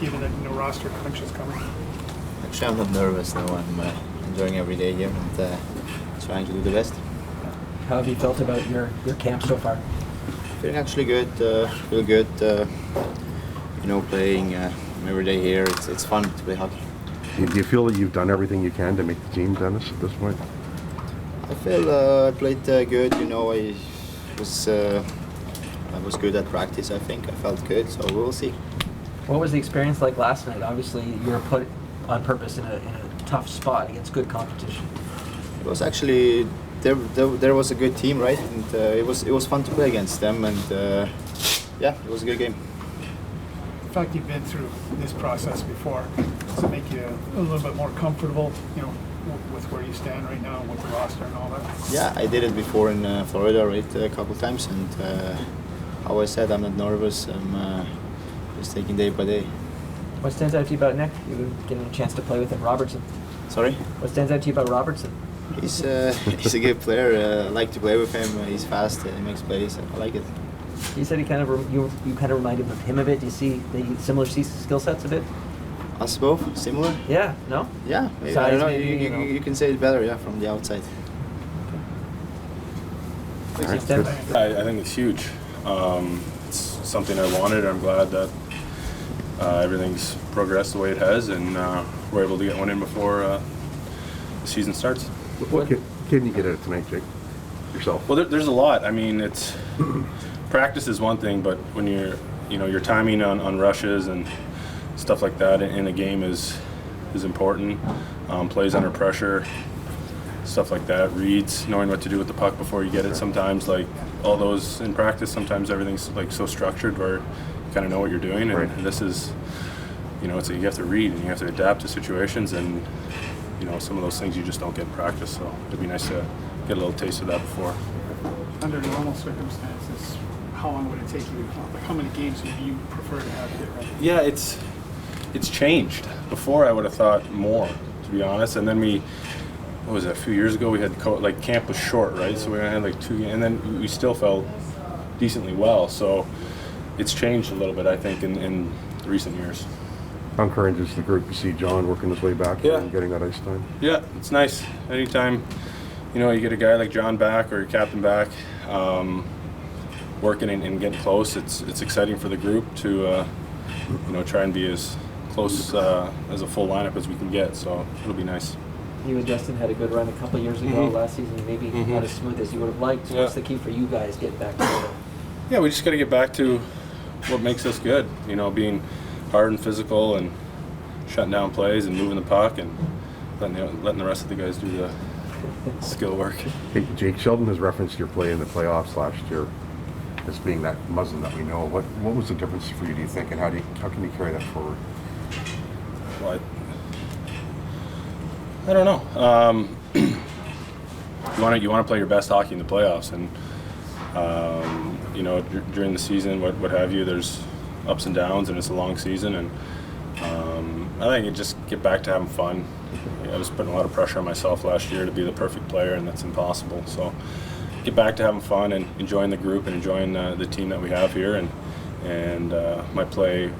given that roster crunch is coming? Actually, I'm not nervous. No, I'm enjoying every day here and trying to do the best. How have you felt about your camp so far? Feeling actually good. Feel good. Playing every day here. It's fun to play hockey. Do you feel that you've done everything you can to make the team, Denis, at this point? I feel I played good. I was good at practice. I think I felt good. So we'll see. What was the experience like last night? Obviously, you were put on purpose in a tough spot against good competition. It was actually there was a good team, right? And it was fun to play against them. And it was a good game. The fact you've been through this process before, does it make you a little bit more comfortable, with where you stand right now, with the roster and all that? Yeah, I did it before in Florida, right, a couple times, and how I said, I'm not nervous. I'm just taking day by day. What stands out to you about Nick? You've been getting a chance to play with him, Robertson. Sorry? What stands out to you about Robertson? He's a good player. I like to play with him. He's fast. He makes plays. I like it. You said you kind of reminded him a bit. Do you see the similar skill sets a bit? Us both similar? Yeah. No. Yeah. Maybe, I don't know. You can say it better. Yeah, from the outside. Okay. I think it's huge. It's something I wanted. I'm glad that everything's progressed the way it has, and we're able to get one in before the season starts. What can you get at it tonight, Jake? Yourself? Well, there's a lot. I mean, it's practice is one thing, but when your timing on rushes and stuff like that in a game is important. Plays under pressure, stuff like that. Reads, knowing what to do with the puck before you get it. Sometimes, like all those in practice, sometimes everything's like so structured where you kind of know what you're doing. And, right. and this is, it's you have to read and you have to adapt to situations, and some of those things you just don't get in practice. So it'd be nice to get a little taste of that before. Under normal circumstances, how long would it take you? How many games would you prefer to have here? Right? Yeah, it's changed. Before I would have thought more, to be honest. And then what was it, a few years ago, we had camp was short, right? So we had like 2 games, and then we still felt decently well. So it's changed a little bit, I think, in recent years. How encouraged is the group to see John working his way back and getting that ice time? Yeah, it's nice. Anytime, you get a guy like John back or your captain back, working and getting close, it's exciting for the group to, try and be as close as a full lineup as we can get. So it'll be nice. You and Justin had a good run a couple of years ago last season, maybe not as smooth as you would have liked. So what's the key for you guys getting back together? Yeah, we just got to get back to what makes us good. Being hard and physical and shutting down plays and moving the puck and letting the rest of the guys do the skill work. Hey, Jake, Sheldon has referenced your play in the playoffs last year as being that Muzzin that we know. What was the difference for you, do you think, and how can you carry that forward? Well, I don't know. You want to play your best hockey in the playoffs, and during the season, what have you. There's ups and downs, and it's a long season, and I think you just get back to having fun. I was putting a lot of pressure on myself last year to be the perfect player, and that's impossible. So get back to having fun and enjoying the group and enjoying the team that we have here, and my play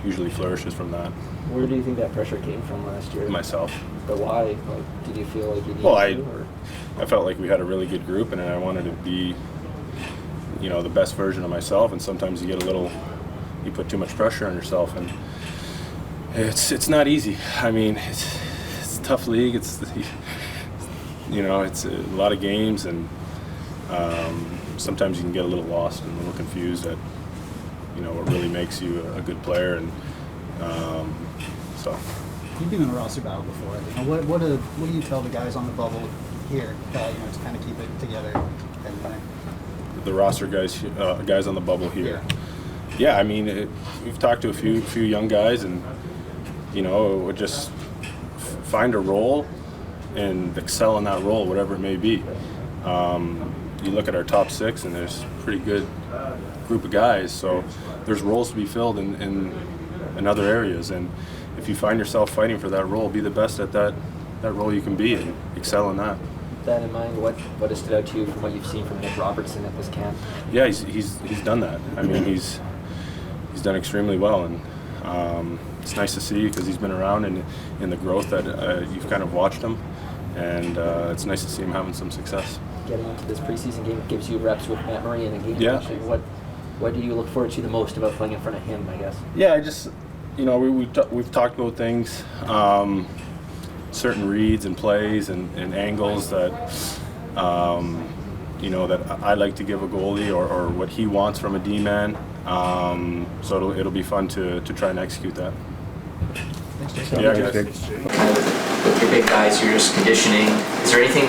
usually flourishes from that. Where do you think that pressure came from last year? Myself. But why? Did you feel like you needed to? I felt like we had a really good group, and I wanted to be, the best version of myself. And sometimes you put too much pressure on yourself, and it's not easy. I mean, it's a tough league. It's a lot of games, and sometimes you can get a little lost and a little confused at what really makes you a good player, and so. You've been in a roster battle before. What do you tell the guys on the bubble here, to kind of keep it together? The roster guys on the bubble here. Yeah, I mean, we've talked to a few young guys, and would just find a role and excel in that role, whatever it may be. You look at our top 6, and there's a pretty good group of guys. So there's roles to be filled in other areas, and if you find yourself fighting for that role, be the best at that role you can be and excel in that. With that in mind, what has stood out to you from what you've seen from Nick Robertson at this camp? Yeah, he's done that. I mean, he's done extremely well, and It's nice to see because he's been around and in the growth that you've kind of watched him, and it's nice to see him having some success. Getting into this preseason game gives you reps with Matt Murray in a game. Yeah. What do you look forward to the most about playing in front of him, I guess? Yeah, I just, we've talked about things, certain reads and plays and angles that, that I like to give a goalie or what he wants from a D-man. So it'll be fun to try and execute that. Thanks, Jason. Yeah, guys. With your big guys, you're just conditioning. Is there anything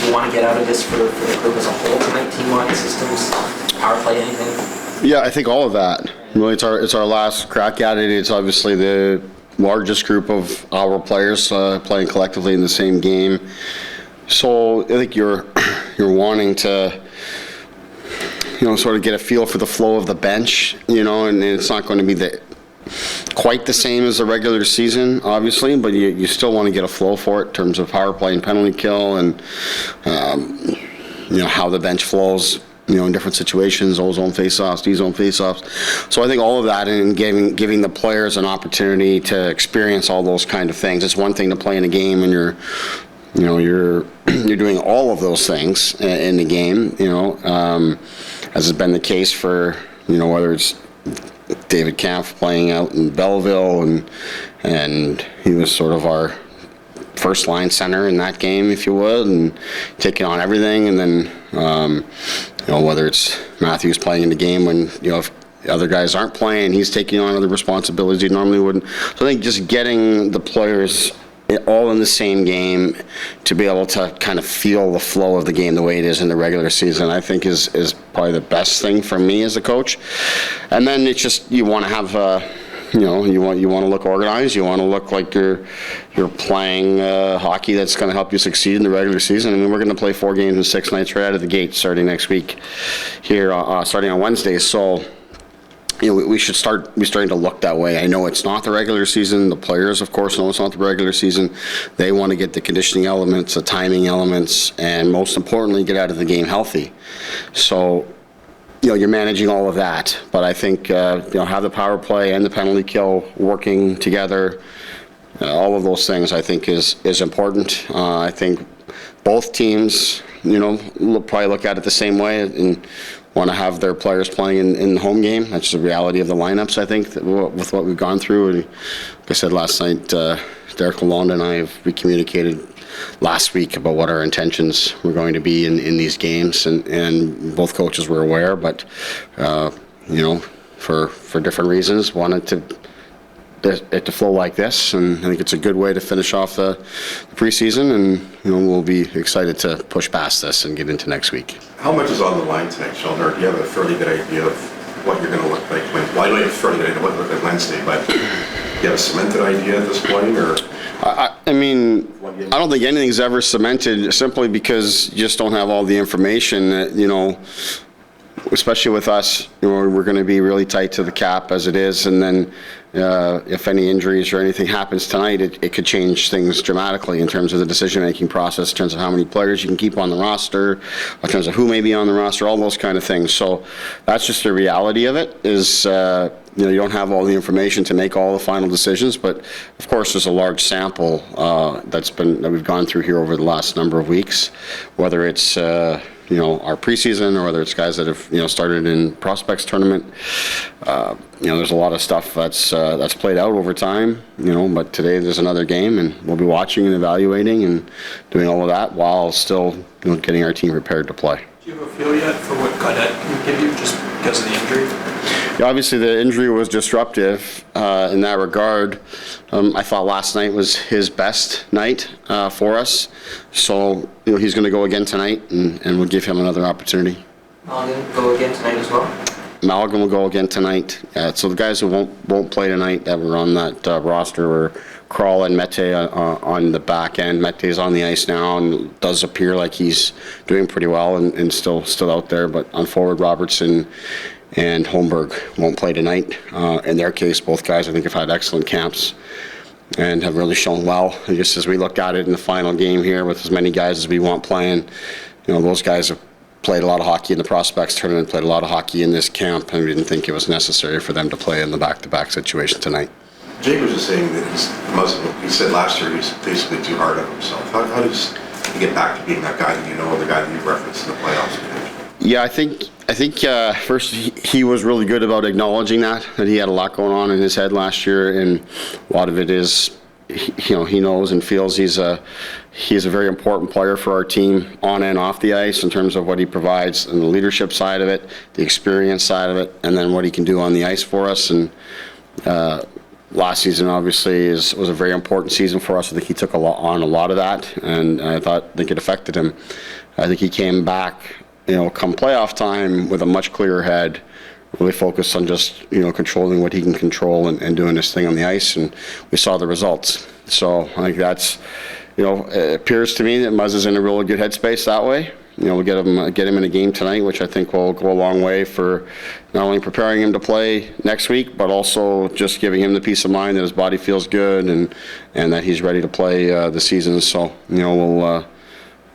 you want to get out of this for the group as a whole tonight, team-wide systems, power play, anything? Yeah, I think all of that. Really, it's our last crack at it. It's obviously the largest group of our players playing collectively in the same game. So I think you're wanting to, sort of get a feel for the flow of the bench, and it's not going to be quite the same as the regular season, obviously, but you still want to get a flow for it in terms of power play and penalty kill and, how the bench flows, in different situations, O-zone face-offs, D-zone face-offs. So I think all of that and giving the players an opportunity to experience all those kind of things. It's one thing to play in a game and you're doing all of those things in the game, as has been the case for, whether it's David Kampf playing out in Belleville and he was sort of our first line center in that game, if you would, and taking on everything. And then, whether it's Matthews playing in the game when, if other guys aren't playing, he's taking on other responsibilities he normally wouldn't. So I think just getting the players all in the same game to be able to kind of feel the flow of the game the way it is in the regular season, I think is probably the best thing for me as a coach. And then it's just, you want to have you want to look organized. You want to look like you're playing hockey that's going to help you succeed in the regular season. I mean, we're going to play 4 games in 6 nights right out of the gate starting next week here, starting on Wednesday. So we should be starting to look that way. I know it's not the regular season. The players, of course, know it's not the regular season. They want to get the conditioning elements, the timing elements, and most importantly, get out of the game healthy. So, you're managing all of that. But I think, have the power play and the penalty kill working together. All of those things, I think, is important. I think both teams, probably look at it the same way and want to have their players playing in the home game. That's the reality of the lineups, I think, with what we've gone through. And like I said last night, Derek Lalonde and we communicated last week about what our intentions were going to be in these games, and both coaches were aware, but for different reasons wanted it to flow like this, and I think it's a good way to finish off the preseason, and we'll be excited to push past this and get into next week. How much is on the line tonight, Sheldon? Or do you have a fairly good idea of what you're going to look like? Well, I know you have a fairly good idea of what you look like Wednesday, but do you have a cemented idea at this point, or? I mean, I don't think anything's ever cemented simply because you just don't have all the information that, especially with us, we're going to be really tight to the cap as it is, and then if any injuries or anything happens tonight, it could change things dramatically in terms of the decision-making process, in terms of how many players you can keep on the roster, in terms of who may be on the roster, all those kind of things. So that's just the reality of it, is you don't have all the information to make all the final decisions, but of course there's a large sample that we've gone through here over the last number of weeks, whether it's our preseason or whether it's guys that have started in prospects tournament. There's a lot of stuff that's played out over time, but today there's another game, and we'll be watching and evaluating and doing all of that while still getting our team prepared to play. Do you have a feel yet for what Gaudette can give you just because of the injury? Yeah, obviously the injury was disruptive in that regard. I thought last night was his best night for us. So he's going to go again tonight, and we'll give him another opportunity. Malgin go again tonight as well? Malgin will go again tonight. So the guys who won't play tonight that were on that roster were Kral and Mete on the back end. Mete's on the ice now and does appear like he's doing pretty well and still out there. But on forward, Robertson and Holmberg won't play tonight. In their case, both guys I think have had excellent camps and have really shown well. And just as we looked at it in the final game here with as many guys as we want playing, those guys have played a lot of hockey in the prospects tournament, played a lot of hockey in this camp, and we didn't think it was necessary for them to play in the back-to-back situation tonight. Jake was just saying that he said last year he was basically too hard on himself. How does he get back to being that guy that you know, the guy that you referenced in the playoffs? Yeah, I think first he was really good about acknowledging that he had a lot going on in his head last year, and a lot of it is, he knows and feels he's a very important player for our team on and off the ice in terms of what he provides and the leadership side of it, the experience side of it, and then what he can do on the ice for us. And last season obviously was a very important season for us. I think he took on a lot of that, and I think it affected him. I think he came back, come playoff time with a much clearer head, really focused on just, controlling what he can control and doing his thing on the ice, and we saw the results. So I think that's, it appears to me that Muzz is in a really good headspace that way. We'll get him in a game tonight, which I think will go a long way for not only preparing him to play next week, but also just giving him the peace of mind that his body feels good and that he's ready to play the season. So, we'll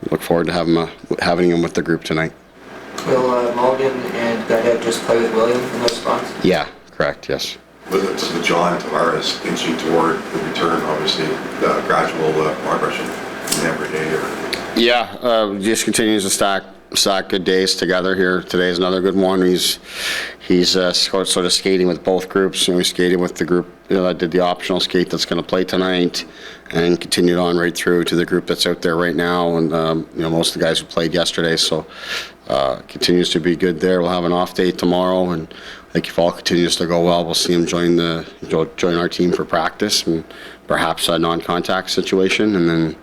look forward to having him with the group tonight. Will Malgin and Gaudette just play with William in those spots? Yeah, correct, yes. With John Tavares inching toward the return, obviously, gradual progression every day. Yeah, just continues to stack good days together here. Today's another good one. He's sort of skating with both groups. He skated with the group that did the optional skate that's going to play tonight, and continued on right through to the group that's out there right now. And most of the guys who played yesterday, so continues to be good there. We'll have an off day tomorrow, and I think if all continues to go well, we'll see him join our team for practice and perhaps a non-contact situation, and then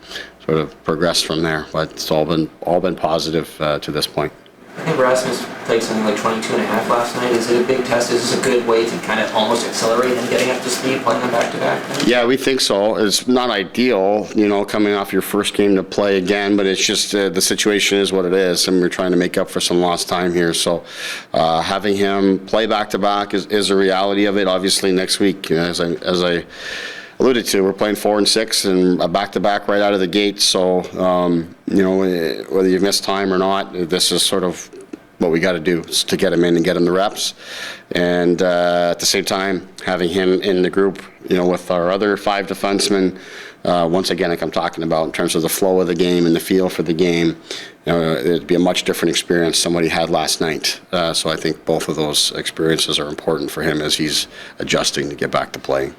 sort of progress from there. But it's all been positive to this point. I think Rasmus played something like 22 and a half last night. Is it a big test? Is this a good way to kind of almost accelerate him getting up to speed, playing them back-to-back? Yeah, we think so. It's not ideal, coming off your first game to play again, but it's just the situation is what it is, and we're trying to make up for some lost time here. So having him play back-to-back is a reality of it. Obviously, next week, as I alluded to, we're playing 4 and 6 and a back-to-back right out of the gate. So, whether you've missed time or not, this is sort of what we got to do, is to get him in and get him the reps. And at the same time, having him in the group, with our other 5 defensemen, once again, like I'm talking about in terms of the flow of the game and the feel for the game, it'd be a much different experience than what he had last night. So I think both of those experiences are important for him as he's adjusting to get back to playing.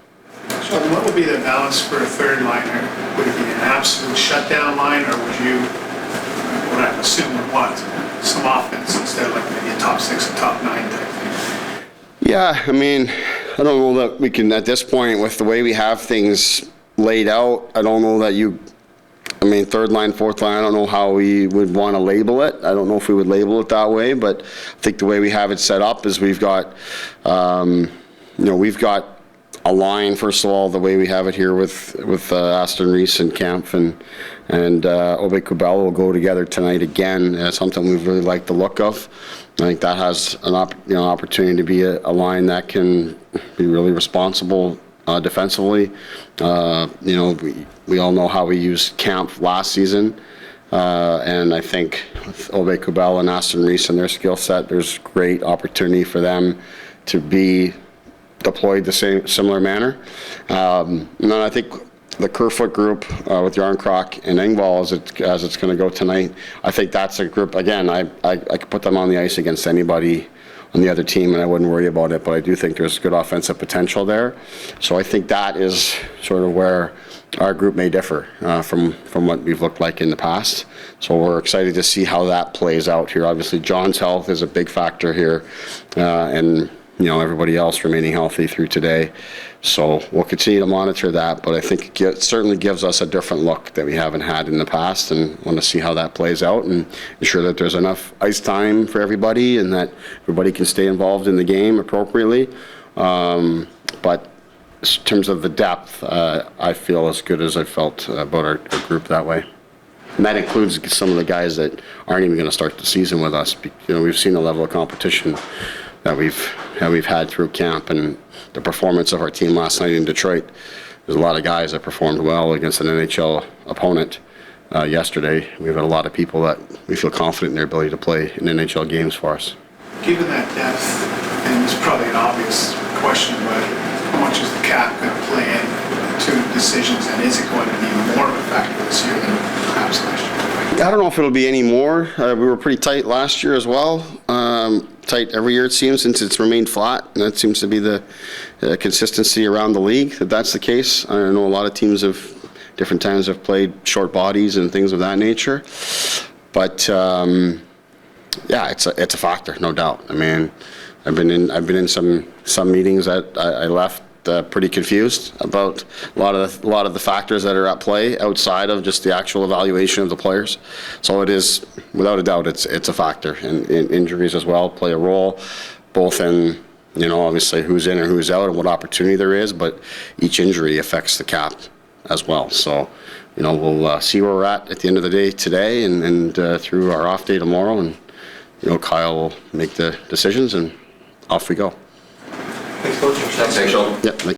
Sheldon, what would be the balance for a third liner? Would it be an absolute shutdown line, or would I assume it was some offense instead of like maybe a top 6 or top 9 type thing? Yeah, I mean, I don't know that we can, at this point, with the way we have things laid out, I don't know that third line, fourth line, I don't know how we would want to label it. I don't know if we would label it that way, but I think the way we have it set up is we've got a line, first of all, the way we have it here with Aston Reese and Kampf and Obe Kubel will go together tonight again. It's something we've really liked the look of. I think that has an opportunity to be a line that can be really responsible defensively. We all know how we used Kampf last season. And I think with Obe Kubel and Aston Reese and their skill set, there's great opportunity for them to be deployed the similar manner. And then I think the Kerfoot group with Yarncroc and Engvall as it's going to go tonight, I think that's a group, again, I could put them on the ice against anybody on the other team and I wouldn't worry about it, but I do think there's good offensive potential there. So I think that is sort of where our group may differ from what we've looked like in the past. So we're excited to see how that plays out here. Obviously, John's health is a big factor here, and everybody else remaining healthy through today. So we'll continue to monitor that, but I think it certainly gives us a different look that we haven't had in the past, and want to see how that plays out and ensure that there's enough ice time for everybody and that everybody can stay involved in the game appropriately. But in terms of the depth, I feel as good as I felt about our group that way. And that includes some of the guys that aren't even going to start the season with us. We've seen the level of competition that we've had through camp and the performance of our team last night in Detroit. There's a lot of guys that performed well against an NHL opponent, yesterday. We've had a lot of people that we feel confident in their ability to play in NHL games for us. Given that depth, and it's probably an obvious question, but how much is the cap going to play into decisions, and is it going to be more of a factor this year than perhaps last year? I don't know if it'll be any more. We were pretty tight last year as well. Tight every year it seems, since it's remained flat, and that seems to be the consistency around the league, that that's the case. I know a lot of teams have different times have played short bodies and things of that nature, but yeah, it's a factor, no doubt. I mean, I've been in some meetings that I left pretty confused about a lot of the factors that are at play outside of just the actual evaluation of the players. So it is, without a doubt, it's a factor, and injuries as well play a role, both in, you know, obviously who's in and who's out and what opportunity there is, but each injury affects the cap as well. So, you know, we'll see where we're at the end of the day today, and through our off day tomorrow, and you know, Kyle will make the decisions, and off we go. Thanks, Coach. Thanks, Sheldon. Yep.